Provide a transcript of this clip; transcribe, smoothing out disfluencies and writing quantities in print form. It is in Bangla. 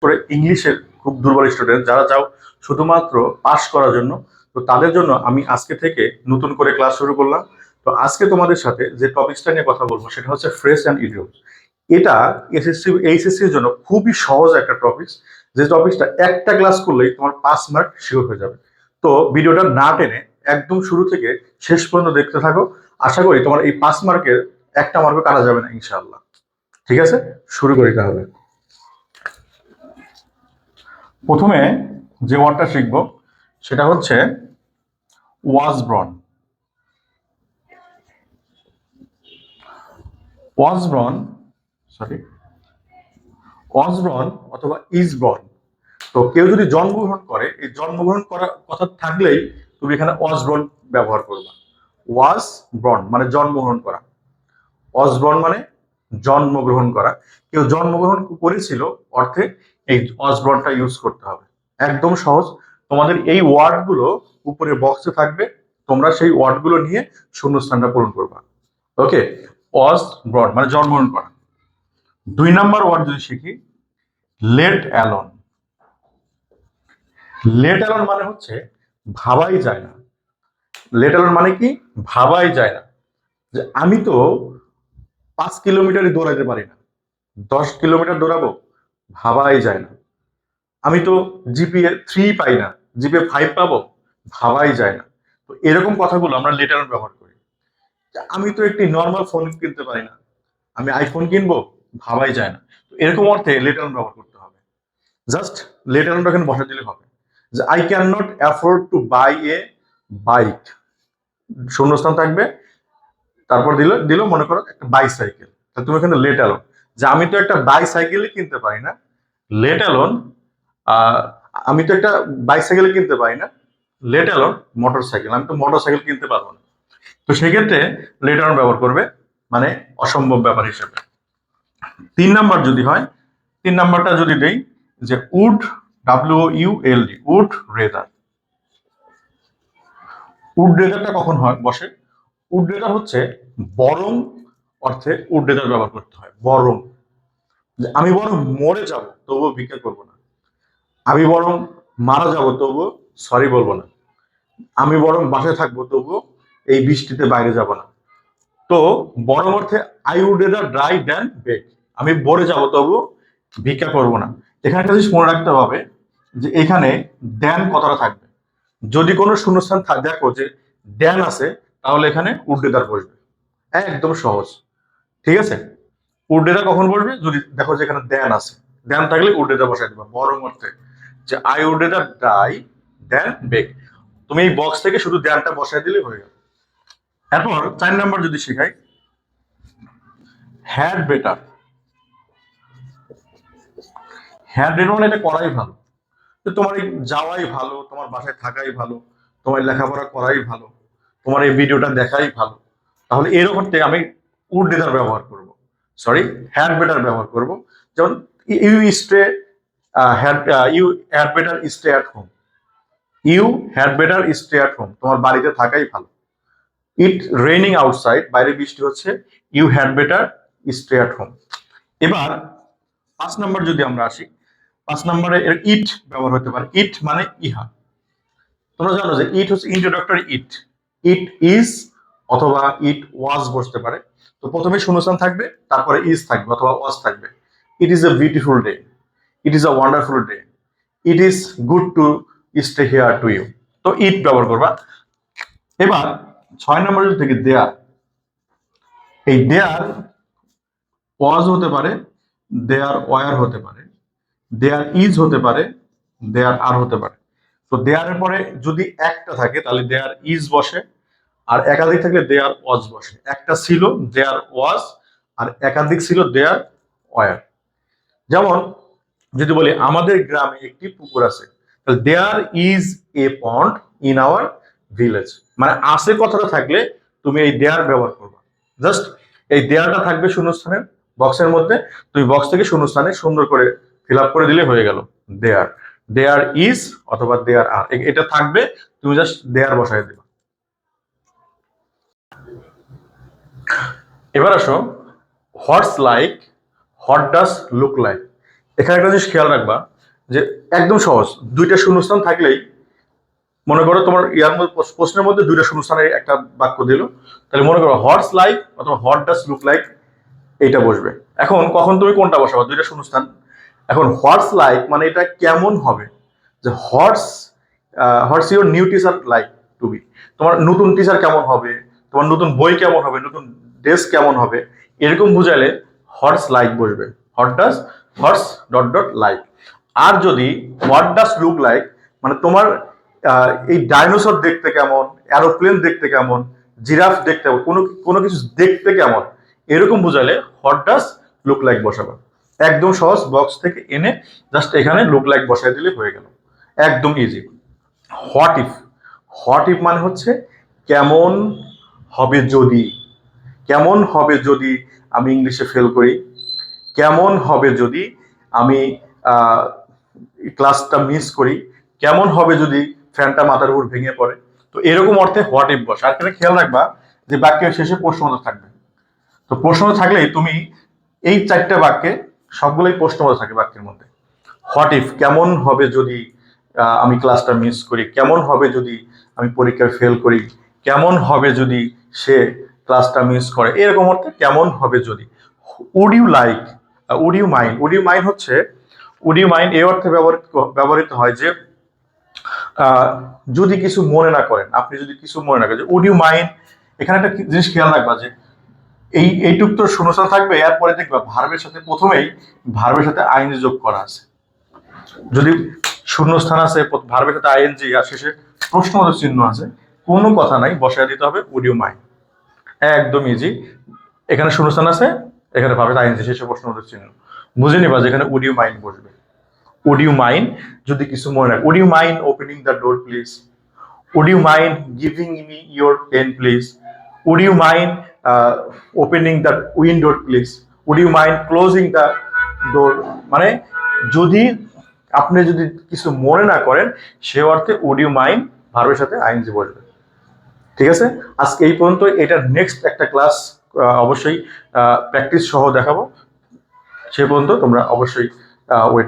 করে ইংলিশের খুব দুর্বল স্টুডেন্ট যারা চাও শুধুমাত্র পাস করার জন্য, তো তাদের জন্য আমি আজকে থেকে নতুন করে ক্লাস শুরু করলাম। তো আজকে তোমাদের সাথে যে টপিকসটা নিয়ে কথা বলবো সেটা হচ্ছে ফ্রেজ অ্যান্ড ইডিয়মস। এটা এসএসসি এইচএসসির জন্য খুবই সহজ একটা টপিকস, যে টপিকসটা একটা ক্লাস করলেই তোমার 5 মার্ক শিওর হয়ে যাবে। তো ভিডিওটা না টেনে একদম শুরু থেকে শেষ পর্যন্ত দেখতে থাকো। আশা করি তোমার এই 5 মার্কের একটা মার্কও কাটা যাবে না ইনশাআল্লাহ। ঠিক আছে, শুরু করি তাহলে। প্রথমে যে ওয়ার্ডটা শিখব সেটা হচ্ছে ওয়াজ ব্রন। ওয়াজ ব্রন, সরি, ওয়াজ ব্রন অথবা ইজ ব্রন। তো কেউ যদি জন্মগ্রহণ করে, এই জন্মগ্রহণ করার কথা থাকলেই তুমি এখানে ওয়াজ ব্রন ব্যবহার করবা। ওয়াজ ব্রন মানে জন্মগ্রহণ করা, ওয়াজ ব্রন মানে জন্মগ্রহণ করা। কেউ জন্মগ্রহণ করেছিল অর্থে এই ওয়াজ ব্রনটা ইউজ করতে হবে। একদম সহজ। তোমাদের এই ওয়ার্ডগুলো উপরে বক্সে থাকবে, তোমরা সেই ওয়ার্ডগুলো নিয়ে শূন্যস্থানটা পূরণ করবা। ওকে, ওয়াজ ব্রন মানে জন্মগ্রহণ করা। 2 নাম্বার ওয়ার্ড যদি শিখি, লেট অ্যালোন। লেট অ্যালোন মানে হচ্ছে ভাবাই যায় না। লেট অ্যালোন মানে কি? ভাবাই যায় না। যে আমি তো 5 কিলোমিটারই দৌড়াইতে পারি না, 10 কিলোমিটার দৌড়াবো, ভাবাই যায় না। আমি তো জিপিএ 3 পাই না, জিপিএ 5 পাবো, ভাবাই যায় না। তো এরকম কথাগুলো আমরা লেট অ্যালোন ব্যবহার করি। আমি তো একটি নর্মাল ফোন কিনতে পারি না, আমি আইফোন কিনবো, ভাবাই যায় না। তো এরকম অর্থে লেট অ্যালোন ব্যবহার করতে হবে। জাস্ট লেট অ্যালোনটা এখানে বসা দিলে হবে। যে I can not afford to buy a bike, শূন্যস্থান থাকবে, তারপর দিল দিল মনে করো একটা বাইসাইকেল। তা তুমি এখানে লেট অ্যালোন, যে আমি তো একটা বাইসাইকেলই কিনতে পারি না, লেট অ্যালোন আমি তো একটা বাইসাইকেল কিনতে পারি না, লেট অ্যালোন মোটর সাইকেল, আমি তো মোটর সাইকেল কিনতে পারবো না। তো সেক্ষেত্রে লেট অ্যালোন ব্যবহার করবে, মানে অসম্ভব ব্যাপার হিসেবে। 3 নাম্বার যদি হয়, 3 নাম্বারটা যদি দেই যে would, WULD, would rather. Would রেদারটা কখন হয় বসে? উড রেদার হচ্ছে বরং অর্থে উড রেদার ব্যবহার করতে হয়। বরং, যে আমি বরং মরে যাব তবুও ভিক্ষা করবো না, আমি বরং মারা যাব তবুও সরি বলবো না, আমি বরং বাসায় থাকবো তবুও এই বৃষ্টিতে বাইরে যাব না। তো বরং অর্থে I would rather dry than beg, আমি মরে যাব তবুও ভিক্ষা করবো না। এখানে একটা জিনিস মনে রাখতে হবে যে এখানে দ্যান কথাটা থাকবে। যদি কোনো শূন্যস্থান দেখো যে দ্যান আছে, তাহলে এখানে উড রেদার বসবে। একদম সহজ। ঠিক আছে, উড রেদার কখন বসবে? যদি দেখো যে এখানে দ্যান আছে, দ্যান থাকলে উড রেদার বসাই দিবা বরং অর্থে, যে I would rather die than beg. তুমি এই বক্স থেকে শুধু দ্যানটা বসাই দিলে হয়ে গেল। এরপর 4 নাম্বার যদি শেখাই, হ্যাড বেটার। হ্যাড বেটার মানে এটা করাই ভালো, তো তোমার এই যাওয়াই ভালো, তোমার বাসায় থাকাই ভালো, তোমার লেখাপড়া করাই ভালো, তোমার এই ভিডিওটা দেখাই ভালো। তাহলে এর অর্থে আমি উড রেদার ব্যবহার করব, সরি হ্যাড বেটার ব্যবহার করব। যেমন you stay had you had better stay at home, you had better stay at home, তোমার বাড়িতে থাকাই ভালো। ইট রেইনিং আউটসাইড, বাইরে বৃষ্টি হচ্ছে, you had better stay at home. এবার 5 নাম্বার যদি আমরা আসি, 5 নাম্বারে এর ইট ব্যবহার হতে পারে। ইট মানে ইহা। তোমরা জানো যে ইট হচ্ছে ইন্ট্রোডাক্টরি ইট, ইট ইজ অথবা ইট ওয়াজ বসতে পারে। তো প্রথমে শূন্যস্থান থাকবে, তারপরে ইজ থাকবে অথবা ওয়াজ থাকবে। It is a beautiful day, it is a wonderful day, it is good to stay here to you. তো ইট ব্যবহার করবা। এবার 6 নম্বর থেকে দেয়ার, এই দেয়ার ওয়াজ হতে পারে, দেয়ার ওয়ার হতে পারে, দেয়ার ইজ হতে পারে, দেয়ার আর হতে পারে। তো দেয়ারের পরে যদি একটা থাকে তাহলে দেয়ার ইজ বসে, আর একাধিক থাকলে দেয়ার ওয়াজ বসে। একটা ছিল দেয়ার ওয়াজ, আর একাধিক ছিল দেয়ার ওয়ার। যেমন যদি বলি আমাদের গ্রামে একটি পুকুর আছে, তাহলে there is a pond in our village, মানে আছে কথাটা থাকলে তুমি এই দেয়ার ব্যবহার করবে। জাস্ট এই দেয়ারটা থাকবে শূন্যস্থানের বক্সের মধ্যে, তুমি বক্স থেকে শূন্যস্থানে সুন্দর করে ফিল আপ করে দিলে হয়ে গেল দেয়ার। দেয়ার ইজ অথবা দেয়ার আর, এটা থাকবে, তুমি জাস্ট দেয়ার বসায় দিবে। এবার আসো what's like, what does look like. এখানে একটা জিনিস খেয়াল রাখবা যে একদম সহজ, দুইটা শূন্যস্থান থাকলেই, মনে করো তোমার ইয়ার মধ্যে প্রশ্নের মধ্যে দুইটা শূন্যস্থানের একটা বাক্য দিল, তাহলে মনে করো হর্স লাইক অথবা হট ডাস লুক লাইক এইটা বসবে। এখন কখন তুমি কোনটা বসাবো, দুইটা শূন্যস্থান। এখন হর্স লাইক মানে এটা কেমন হবে, যে how's your new teacher like to be, তোমার নতুন টিচার কেমন হবে, তোমার নতুন বই কেমন হবে, নতুন ড্রেস কেমন হবে, এরকম বুঝাইলে হর্স লাইক বসবে, what does horse dot dot like. আর যদি হোয়াট ডাস লুক লাইক মানে তোমার এই ডাইনোসর দেখতে কেমন, এরোপ্লেন দেখতে কেমন, জিরাফ দেখতে কেমন, কোনো কোনো কিছু দেখতে কেমন, এরকম বুঝালে হোয়াট ডাস লুক লাইক বসাবা। একদম সহজ, বক্স থেকে এনে জাস্ট এখানে লুক লাইক বসাই দিলে হয়ে গেল, একদম easy. What if, what if মানে হচ্ছে কেমন হবে যদি, কেমন হবে যদি আমি ইংলিশে ফেল করি, কেমন হবে যদি আমি ক্লাসটা মিস করি, কেমন হবে যদি ফ্যানটা মাথার উপর ভেঙে পড়ে। তো এরকম অর্থে হোয়াট ইফ বসে। আর এখানে খেয়াল রাখবা যে বাক্যের শেষে প্রশ্নবোধক থাকবে। তো প্রশ্ন থাকলেই তুমি এই চারটে বাক্যে সবগুলোই প্রশ্নবোধক থাকে বাক্যের মধ্যে। হোয়াট ইফ কেমন হবে যদি আমি ক্লাসটা মিস করি, কেমন হবে যদি আমি পরীক্ষায় ফেল করি, কেমন হবে যদি সে ক্লাসটা মিস করে, এরকম অর্থে কেমন হবে যদি। Would you like, would you mind, would you mind হচ্ছে, উড ইউ মাইন্ড এই অর্থে ব্যবহৃত হয় যে যদি কিছু মনে না করেন, আপনি যদি কিছু মনে না করেন, উড ইউ মাইন্ড। এখানে একটা জিনিস খেয়াল রাখবা যে এইটুক তো শূন্যস্থান থাকবে, এরপরে দেখবা ভার্বের সাথে প্রথমেই ভার্বের সাথে আইএনজি যোগ করা আছে। যদি শূন্যস্থান আছে, ভার্বের সাথে আইএনজি আর শেষে প্রশ্নবোধক চিহ্ন আছে, কোনো কথা নাই, বসায় দিতে হবে উড ইউ মাইন্ড, একদম ইজি। এখানে শূন্যস্থান আছে, এখানে ভার্বের আইএনজি, শেষে প্রশ্নবোধক চিহ্ন, বুঝে নিবা যেখানে উড ইউ মাইন্ড বসবে। উড ইউ মাইন্ড যদি কিছু মনে রাখ, would you mind opening the door please, would you mind giving me your pen please, would you mind opening the window please, would you mind closing the door. মানে যদি আপনি যদি কিছু মনে না করেন, সে অর্থে উড ইউ মাইন্ড ভার্বের সাথে আইএনজি বসবে। ঠিক আছে, আজকে এই পর্যন্ত। এটার নেক্সট একটা ক্লাস অবশ্যই প্র্যাকটিস সহ দেখাবো, সে পর্যন্ত তোমরা অবশ্যই ওয়েট